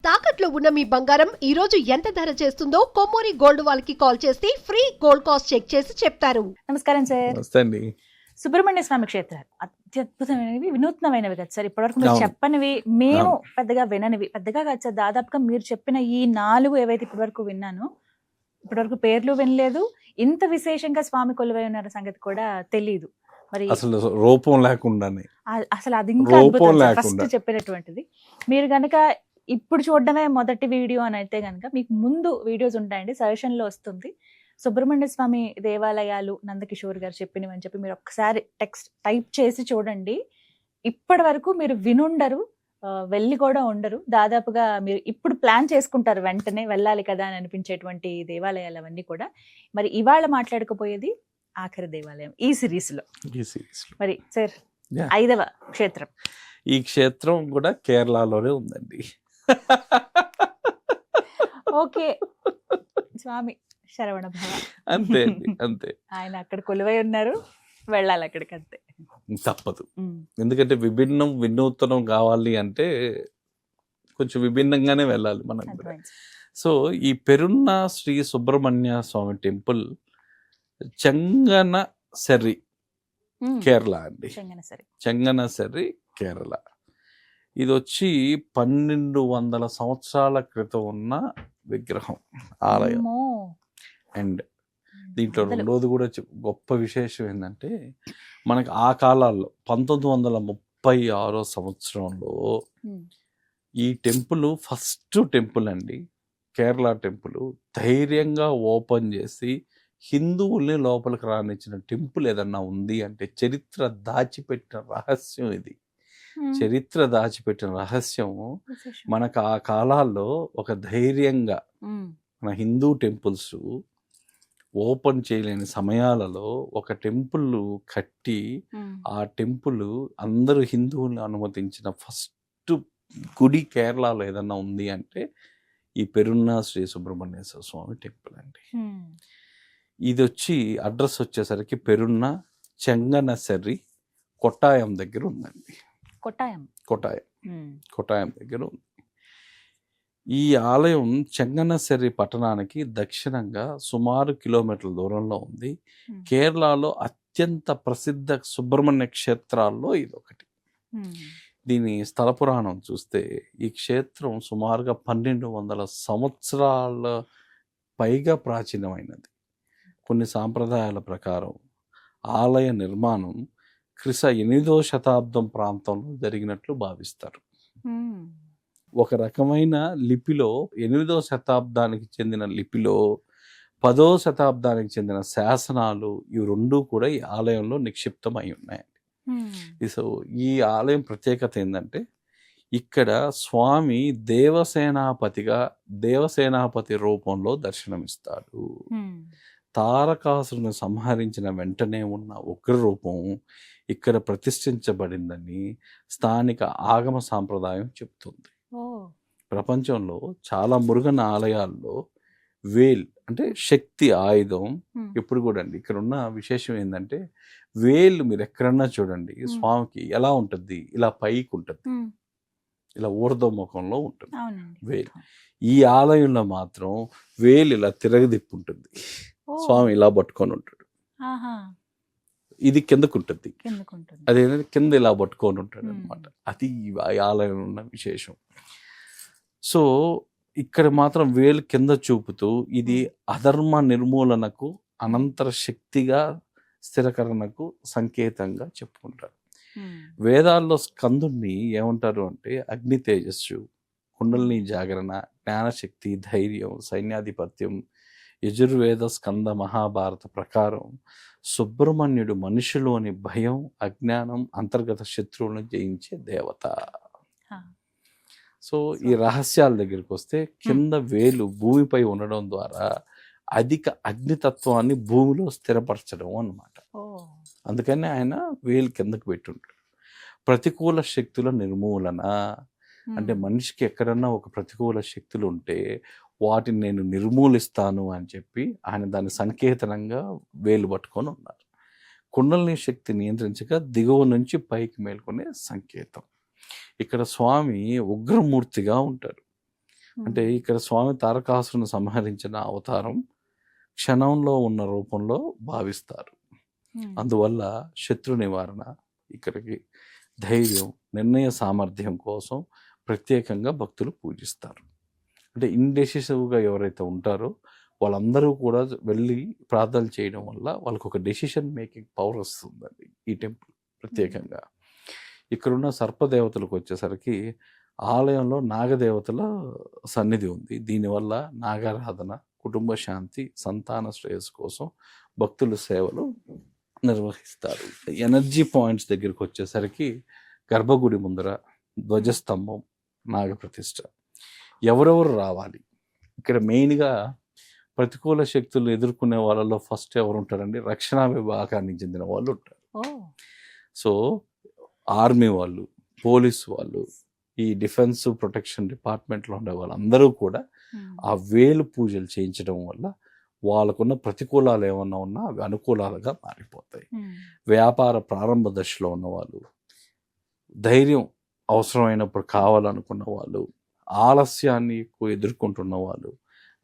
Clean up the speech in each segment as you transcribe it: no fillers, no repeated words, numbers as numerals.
తాకట్లో ఉన్న మీ బంగారం ఈ రోజు ఎంత ధర చేస్తుందో కొమ్మూరి గోల్డ్ వాళ్ళకి కాల్ చేస్తే ఫ్రీ గోల్డ్ కాస్ట్ చెక్ చేసి చెప్తారు. నమస్కారం సార్. నమస్తే అండి. సుబ్రహ్మణ్య స్వామి క్షేత్రాలు అత్యద్భుతమైనవి, వినూత్నమైనవి కదా సార్. ఇప్పటివరకు మీరు చెప్పనివి, మేము పెద్దగా విననివి, పెద్దగా కాదు సార్. దాదాపుగా మీరు చెప్పిన ఈ 4 ఏవైతే ఇప్పటివరకు విన్నానో, ఇప్పటివరకు పేర్లు వినలేదు. ఇంత విశేషంగా స్వామి కొలువై ఉన్న సంగతి కూడా తెలియదు. మరి అసలు రూపం లేకుండానే, అసలు అది ఇంకా అద్భుతం ఫస్ట్ చెప్పినటువంటిది. మీరు గనక ఇప్పుడు చూడడమే మొదటి వీడియో అని అయితే కనుక మీకు ముందు వీడియోస్ ఉంటాయండి, సజెషన్ లో వస్తుంది. సుబ్రహ్మణ్య స్వామి దేవాలయాలు నందకిషోర్ గారు చెప్పినవి అని చెప్పి మీరు ఒక్కసారి టైప్ చేసి చూడండి. ఇప్పటి వరకు మీరు వినుండరు, వెళ్ళి కూడా ఉండరు. దాదాపుగా మీరు ఇప్పుడు ప్లాన్ చేసుకుంటారు వెంటనే వెళ్ళాలి కదా అని అనిపించేటువంటి దేవాలయాలు అవన్నీ కూడా. మరి ఇవాళ మాట్లాడుకోపోయేది ఆఖరి దేవాలయం ఈ సిరీస్ లో. మరి సార్, 5వ క్షేత్రం. ఈ క్షేత్రం కూడా కేరళలోనే ఉందండి. ఓకే, స్వామి శరవణ భవ. అంతే అండి, అంతే. ఆయన అక్కడ కొలువై ఉన్నారు, వెళ్ళాలి అక్కడికి, అంతే, తప్పదు. ఎందుకంటే వినూత్నం కావాలి అంటే కొంచెం విభిన్నంగానే వెళ్ళాలి మనం. సో ఈ పెరున్న శ్రీ సుబ్రహ్మణ్య స్వామి టెంపుల్ చెంగనసెర్రి, కేరళ అండి. చెంగనసెర్రి, కేరళ. ఇది వచ్చి 1200 సంవత్సరాల క్రితం ఉన్న విగ్రహం, ఆలయం. అండ్ దీంట్లో రెండోది కూడా గొప్ప విశేషం ఏంటంటే, మనకి ఆ కాలాల్లో 1936 సంవత్సరంలో ఈ టెంపుల్ ఫస్ట్ టెంపుల్ అండి, కేరళ టెంపుల్. ధైర్యంగా ఓపెన్ చేసి హిందువుల్ని లోపలికి రానిచ్చిన టెంపుల్ ఏదన్నా ఉంది అంటే చరిత్ర దాచిపెట్టిన రహస్యం ఇది. చరిత్ర దాచిపెట్టిన రహస్యం మనకు ఆ కాలాల్లో ఒక ధైర్యంగా మన హిందూ టెంపుల్స్ ఓపెన్ చేయలేని సమయాలలో ఒక టెంపుల్ కట్టి, ఆ టెంపుల్ అందరూ హిందువులను అనుమతించిన ఫస్ట్ గుడి కేరళలో ఏదన్నా ఉంది అంటే ఈ పెరున్న శ్రీ సుబ్రహ్మణ్యేశ్వర స్వామి టెంపుల్ అండి. ఇది వచ్చి అడ్రస్ వచ్చేసరికి పెరున్న చెంగనసెర్రి, కొట్టాయం దగ్గర ఉందండి. కొట్టాయం దగ్గర ఉంది. ఈ ఆలయం చెంగనసెర్రి పట్టణానికి దక్షిణంగా సుమారు కిలోమీటర్ల దూరంలో ఉంది. కేరళలో అత్యంత ప్రసిద్ధ సుబ్రహ్మణ్య క్షేత్రాల్లో ఇది ఒకటి. దీని స్థల పురాణం చూస్తే ఈ క్షేత్రం సుమారుగా 1200 సంవత్సరాల పైగా ప్రాచీనమైనది. కొన్ని సాంప్రదాయాల ప్రకారం ఆలయ నిర్మాణం క్రిస్త 8వ శతాబ్దం ప్రాంతంలో జరిగినట్లు భావిస్తారు. ఒక రకమైన లిపిలో 8వ శతాబ్దానికి చెందిన లిపిలో 10వ శతాబ్దానికి చెందిన శాసనాలు, ఇవి రెండూ కూడా ఈ ఆలయంలో నిక్షిప్తమై ఉన్నాయండి. సో ఈ ఆలయం ప్రత్యేకత ఏంటంటే, ఇక్కడ స్వామి దేవసేనాపతి రూపంలో దర్శనమిస్తాడు. తారకాసురుని సంహరించిన వెంటనే ఉన్న ఉగ్ర రూపం ఇక్కడ ప్రతిష్ఠించబడిందని స్థానిక ఆగమ సాంప్రదాయం చెప్తుంది. ప్రపంచంలో చాలా మురుగన్ ఆలయాల్లో వేల్ అంటే శక్తి ఆయుధం ఎప్పుడు కూడా అండి. ఇక్కడ ఉన్న విశేషం ఏంటంటే, వేలు మీరు ఎక్కడన్నా చూడండి, స్వామికి ఎలా ఉంటుంది, ఇలా పైకి ఉంటుంది, ఇలా ఊర్ధ్వముఖంలో ఉంటుంది వేలు. ఈ ఆలయంలో మాత్రం వేలు ఇలా తిరగదిప్పు ఉంటుంది, స్వామి ఇలా పట్టుకొని ఉంటాడు. ఇది కిందకు ఉంటుంది, అదేంటంటే కింద ఇలా పట్టుకొని ఉంటాడు అనమాట. అది ఈ ఆలయంలో ఉన్న విశేషం. సో ఇక్కడ మాత్రం వేలు కింద చూపుతూ ఇది అధర్మ నిర్మూలనకు, అనంతర శక్తిగా స్థిరకరణకు సంకేతంగా చెప్పుకుంటారు. వేదాల్లో స్కందుని ఏమంటారు అంటే అగ్ని తేజస్సు, కుండలిని జాగరణ, జ్ఞానశక్తి, ధైర్యం, సైన్యాధిపత్యం. యజుర్వేద స్కంద మహాభారత ప్రకారం సుబ్రహ్మణ్యుడు మనిషిలోని భయం, అజ్ఞానం, అంతర్గత శత్రువులను జయించే దేవత. సో ఈ రహస్యాల దగ్గరికి వస్తే, కింద వేలు భూమిపై ఉండడం ద్వారా అధిక అగ్నితత్వాన్ని భూమిలో స్థిరపరచడం అన్నమాట. అందుకని ఆయన వేలు కిందకు పెట్టుంటాడు. ప్రతికూల శక్తుల నిర్మూలన అంటే, మనిషికి ఎక్కడన్నా ఒక ప్రతికూల శక్తులు ఉంటే వాటిని నేను నిర్మూలిస్తాను అని చెప్పి ఆయన దాని సంకేతనంగా వేలు పట్టుకొని ఉన్నారు. కుండలిని శక్తి నియంత్రించగా దిగువ నుంచి పైకి మేల్కొనే సంకేతం. ఇక్కడ స్వామి ఉగ్రమూర్తిగా ఉంటాడు. అంటే ఇక్కడ స్వామి తారకాసురుని సంహరించిన అవతారం క్షణంలో ఉన్న రూపంలో భావిస్తారు. అందువల్ల శత్రు నివారణ, ఇక్కడికి ధైర్యం, నిర్ణయ సామర్థ్యం కోసం ప్రత్యేకంగా భక్తులు పూజిస్తారు. అంటే ఇండెసిసివ్గా ఎవరైతే ఉంటారో వాళ్ళందరూ కూడా వెళ్ళి ప్రార్థనలు చేయడం వల్ల వాళ్ళకు ఒక డెసిషన్ మేకింగ్ పవర్ వస్తుందండి ఈ టెంపుల్ ప్రత్యేకంగా. ఇక్కడున్న సర్పదేవతలకు వచ్చేసరికి ఆలయంలో నాగదేవతల సన్నిధి ఉంది. దీనివల్ల నాగారాధన, కుటుంబ శాంతి, సంతాన శ్రేయస్సు కోసం భక్తుల సేవలు నిర్వహిస్తారు. ఎనర్జీ పాయింట్స్ దగ్గరికి వచ్చేసరికి గర్భగుడి ముందర ధ్వజస్తంభం, నాగప్రతిష్ఠ. ఎవరెవరు రావాలి ఇక్కడ? మెయిన్గా ప్రతికూల శక్తులు ఎదుర్కొనే వాళ్ళలో ఫస్ట్ ఎవరు ఉంటారండి? రక్షణ విభాగానికి చెందిన వాళ్ళు ఉంటారు. సో ఆర్మీ వాళ్ళు, పోలీసు వాళ్ళు, ఈ డిఫెన్స్ ప్రొటెక్షన్ డిపార్ట్మెంట్లో ఉండే వాళ్ళందరూ కూడా ఆ వేలు పూజలు చేయించడం వల్ల వాళ్ళకున్న ప్రతికూలాలు ఏమన్నా ఉన్నా అవి అనుకూలాలుగా మారిపోతాయి. వ్యాపార ప్రారంభ దశలో ఉన్నవాళ్ళు, ధైర్యం అవసరమైనప్పుడు కావాలనుకున్న వాళ్ళు, ఆలస్యాన్ని ఎక్కువ ఎదుర్కొంటున్న వాళ్ళు,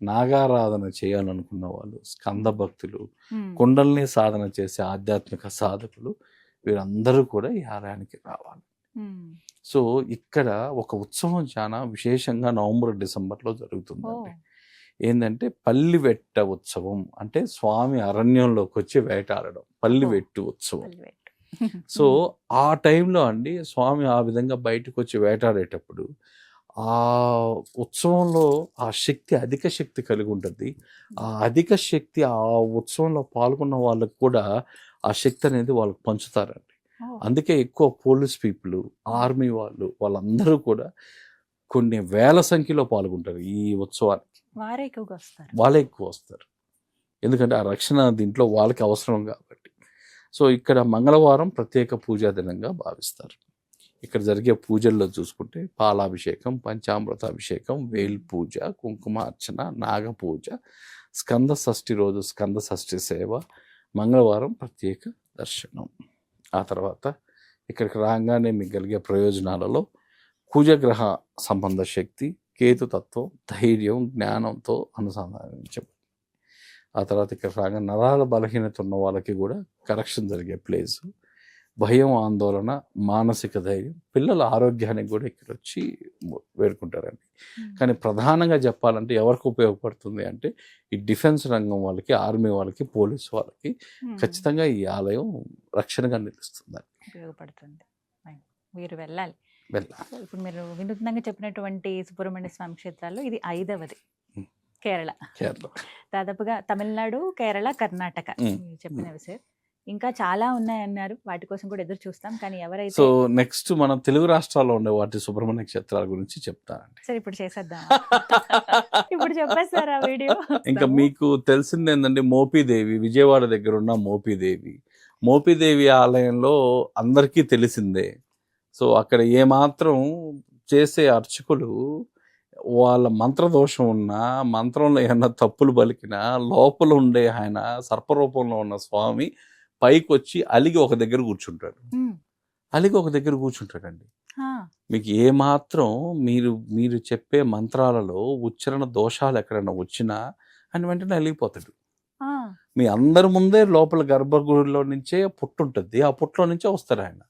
నాగారాధన చేయాలనుకున్న వాళ్ళు, స్కంద భక్తులు, కుండల్ని సాధన చేసే ఆధ్యాత్మిక సాధకులు, వీరందరూ కూడా ఈ ఆలయానికి రావాలి. సో ఇక్కడ ఒక ఉత్సవం చాలా విశేషంగా నవంబర్ డిసెంబర్లో జరుగుతుందండి. ఏంటంటే పల్లివెట్ట ఉత్సవం. అంటే స్వామి అరణ్యంలోకి వచ్చి వేటాడడం, పల్లివెట్టు ఉత్సవం. సో ఆ టైంలో అండి స్వామి ఆ విధంగా బయటకు వచ్చి వేటాడేటప్పుడు ఆ ఉత్సవంలో ఆ శక్తి, అధిక శక్తి కలిగి ఉంటుంది. ఆ అధిక శక్తి ఆ ఉత్సవంలో పాల్గొన్న వాళ్ళకు కూడా ఆ శక్తి అనేది వాళ్ళకి పంచుతారండి. అందుకే ఎక్కువ పోలీస్ పీపుల్, ఆర్మీ వాళ్ళు, వాళ్ళందరూ కూడా కొన్ని వేల సంఖ్యలో పాల్గొంటారు ఈ ఉత్సవానికి. వాళ్ళే ఎక్కువ వస్తారు, ఎందుకంటే ఆ రక్షణ దీంట్లో వాళ్ళకి అవసరం కాబట్టి. సో ఇక్కడ మంగళవారం ప్రత్యేక పూజా దినంగా భావిస్తారు. ఇక్కడ జరిగే పూజల్లో చూసుకుంటే పాలాభిషేకం, పంచామృతాభిషేకం, వేల్ పూజ, కుంకుమార్చన, నాగ పూజ, స్కంద షష్ఠి రోజు స్కంద షష్ఠి సేవ, మంగళవారం ప్రత్యేక దర్శనం. ఆ తర్వాత ఇక్కడికి రాగానే మీకు కలిగే ప్రయోజనాలలో కుజగ్రహ సంబంధ శక్తి, కేతుతత్వం, ధైర్యం, జ్ఞానంతో అనుసంధానించబడింది. ఆ తర్వాత ఇక్కడ రాగా నరాల బలహీనత ఉన్న వాళ్ళకి కూడా కరెక్షన్ జరిగే ప్లేసు, భయం, ఆందోళన, మానసిక ధైర్యం, పిల్లల ఆరోగ్యానికి కూడా ఇక్కడ వచ్చి వేడుకుంటారండి. కానీ ప్రధానంగా చెప్పాలంటే ఎవరికి ఉపయోగపడుతుంది అంటే ఈ డిఫెన్స్ రంగం వాళ్ళకి, ఆర్మీ వాళ్ళకి, పోలీసు వాళ్ళకి ఖచ్చితంగా ఈ ఆలయం రక్షణగా నిలుస్తుంది, ఉపయోగపడుతుంది. మీరు వెళ్ళాలి. ఇప్పుడు మీరు వినూత్నంగా చెప్పినటువంటి సుబ్రహ్మణ్య స్వామి క్షేత్రాల్లో ఇది 5వది. కేరళ, దాదాపుగా తమిళనాడు, కేరళ, కర్ణాటక మీరు చెప్పినవి సార్. ఇంకా చాలా ఉన్నాయన్నారు, వాటి కోసం కూడా ఎదురు చూస్తాం. కానీ ఎవరైతే సో నెక్స్ట్ మనం తెలుగు రాష్ట్రాల్లో ఉండే వాటి సుబ్రహ్మణ్య క్షేత్రాల గురించి చెప్తానండి. సరే ఇప్పుడు చేసేద్దాం. ఇప్పుడు చెప్పేస్తారు ఆ వీడియో. ఇంకా మీకు తెలిసింది ఏంటంటే మోపీదేవి, విజయవాడ దగ్గర ఉన్న మోపీదేవి ఆలయంలో అందరికీ తెలిసిందే. సో అక్కడ ఏమాత్రం చేసే అర్చకులు వాళ్ళ మంత్రదోషం ఉన్నా, మంత్రంలో ఏమన్నా తప్పులు పలికినా, లోపల ఉండే ఆయన సర్పరూపంలో ఉన్న స్వామి పైకి వచ్చి అలిగి ఒక దగ్గర కూర్చుంటాడండి. మీకు ఏమాత్రం మీరు చెప్పే మంత్రాలలో ఉచ్చారణ దోషాలు ఎక్కడైనా వచ్చినా ఆయన వెంటనే అలిగిపోతాడు. మీ అందరి ముందే లోపల గర్భగుడిలో నుంచే పుట్టు ఉంటుంది, ఆ పుట్టులో నుంచే వస్తారు ఆయన.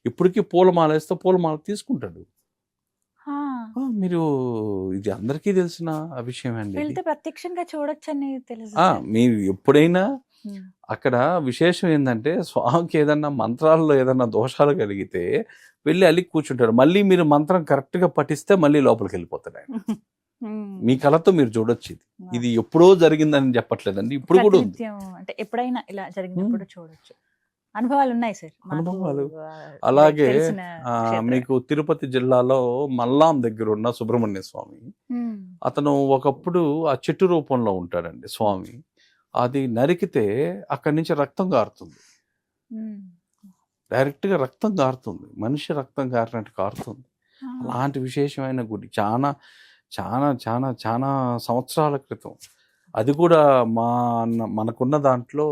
ఇప్పటికీ పూలమాల వేస్తే పూలమాల తీసుకుంటాడు. మీరు ఇది అందరికీ తెలిసిన విషయం అండి. ప్రత్యక్షంగా చూడొచ్చని తెలుసు. మీరు ఎప్పుడైనా అక్కడ విశేషం ఏంటంటే స్వామికి ఏదన్నా మంత్రాల్లో ఏదన్నా దోషాలు కలిగితే వెళ్ళి అలిగి కూర్చుంటాడు. మళ్ళీ మీరు మంత్రం కరెక్ట్ గా పఠిస్తే మళ్ళీ లోపలికి వెళ్ళిపోతాడు ఆయన. మీ కళతో మీరు చూడొచ్చు. ఇది ఎప్పుడో జరిగిందని చెప్పట్లేదండి, ఇప్పుడు కూడా ఉంది. అంటే ఎప్పుడైనా ఇలా జరిగినప్పుడు చూడొచ్చు. అనుభవాలు ఉన్నాయి సార్, అనుభవాలు. అలాగే మీకు తిరుపతి జిల్లాలో మల్లాం దగ్గర ఉన్న సుబ్రహ్మణ్య స్వామి, అతను ఒకప్పుడు ఆ చెట్టు రూపంలో ఉంటాడండి స్వామి. అది నరికితే అక్కడి నుంచి రక్తం కారుతుంది, డైరెక్ట్గా రక్తం కారుతుంది, మనిషి రక్తం కారినట్టు కారుతుంది. అలాంటి విశేషమైన గుడి చాలా చాలా చాలా చాలా సంవత్సరాల క్రితం. అది కూడా మనకున్న దాంట్లో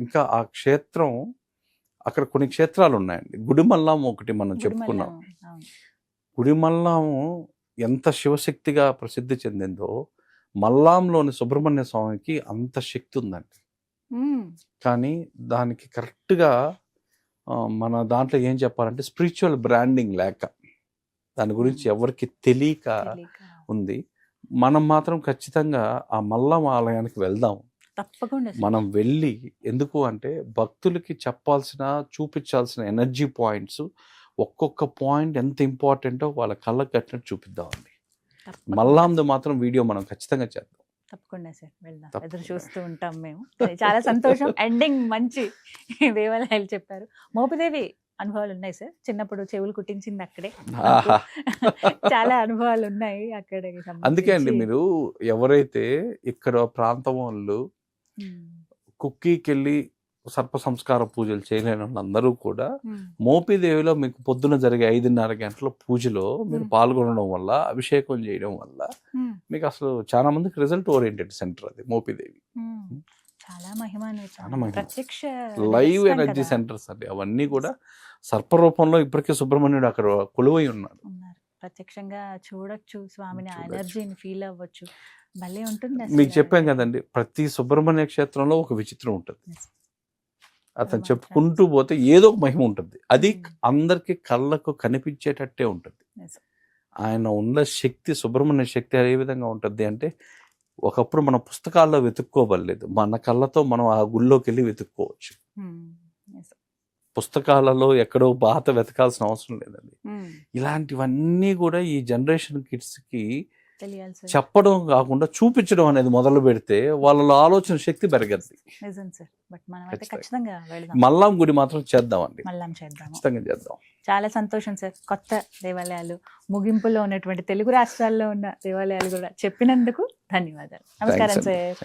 ఇంకా ఆ క్షేత్రం, అక్కడ కొన్ని క్షేత్రాలు ఉన్నాయండి. గుడిమల్లం ఒకటి మనం చెప్పుకున్నాం. గుడి మల్లాము ఎంత శివశక్తిగా ప్రసిద్ధి చెందిందో మల్లాంలోని సుబ్రహ్మణ్య స్వామికి అంత శక్తి ఉందండి. కానీ దానికి కరెక్ట్గా మన దాంట్లో ఏం చెప్పాలంటే స్పిరిచువల్ బ్రాండింగ్ లేక దాని గురించి ఎవరికి తెలియక ఉంది. మనం మాత్రం ఖచ్చితంగా ఆ మల్లం ఆలయానికి వెళ్దాం. తప్పకుండా మనం వెళ్ళి, ఎందుకు అంటే భక్తులకి చెప్పాల్సిన చూపించాల్సిన ఎనర్జీ పాయింట్స్ ఒక్కొక్క పాయింట్ ఎంత ఇంపార్టెంటో వాళ్ళ కళ్ళకు కట్టినట్టు చూపిద్దామండి. మల్లాంది మాత్రం వీడియో మనం ఖచ్చితంగా చేద్దాం. తప్పకుండా సార్, వెళ్దాం. ఎదురు చూస్తూ ఉంటాం మేము. చాలా సంతోషం. ఎండింగ్ మంచి దేవాలయాలు చెప్పారు. మోపిదేవి అనుభవాలు ఉన్నాయి సార్. చిన్నప్పుడు చెవులు కుట్టించింది అక్కడే. చాలా అనుభవాలు ఉన్నాయి అక్కడ. అందుకే అండి మీరు ఎవరైతే ఇక్కడ ప్రాంతం వాళ్ళు కుక్కీకి వెళ్ళి సర్ప సంస్కార పూజలు చేయలేని వాళ్ళందరూ కూడా మోపిదేవిలో మీకు పొద్దున జరిగే 5:30 గంటల పూజలో మీరు పాల్గొనడం వల్ల, అభిషేకం చేయడం వల్ల మీకు అసలు చాలా మందికి రిజల్ట్ ఓరియంటెడ్ సెంటర్ అది మోపిదేవి. చాలా ప్రత్యక్ష లైవ్ ఎనర్జీ సెంటర్స్ అండి అవన్నీ కూడా. సర్పరూపంలో ఇప్పటికే సుబ్రహ్మణ్యుడు అక్కడ కొలువై ఉన్నాడు. ప్రత్యక్షంగా చూడొచ్చు స్వామిని, ఎనర్జీని ఫీల్ అవ్వచ్చు. భలే ఉంటుంది. మీకు చెప్పాం కదండి, ప్రతి సుబ్రహ్మణ్య క్షేత్రంలో ఒక విచిత్రం ఉంటుంది. అతను చెప్పుకుంటూ పోతే ఏదో ఒక మహిమ ఉంటుంది. అది అందరికి కళ్ళకు కనిపించేటట్టే ఉంటుంది. ఆయన ఉన్న శక్తి, సుబ్రహ్మణ్య శక్తి ఏ విధంగా ఉంటుంది అంటే ఒకప్పుడు మన పుస్తకాల్లో వెతుక్కోవలేదు, మన కళ్ళతో మనం ఆ గుళ్ళోకి వెళ్ళి వెతుక్కోవచ్చు. పుస్తకాలలో ఎక్కడో బాత వెతకాల్సిన అవసరం లేదండి. ఇలాంటివన్నీ కూడా ఈ జనరేషన్ కిడ్స్ కి చెప్పడం కాకుండా చూపించడం అనేది మొదలు పెడితే వాళ్ళలో ఆలోచన శక్తి పెరగద్ది. మల్లాం గుడి మాత్రం చేద్దామండి, ఖచ్చితంగా చేద్దాం. చాలా సంతోషం సార్. కొత్త దేవాలయాలు, ముగింపులో ఉన్నటువంటి తెలుగు రాష్ట్రాల్లో ఉన్న దేవాలయాలు కూడా చెప్పినందుకు ధన్యవాదాలు. నమస్కారం సార్.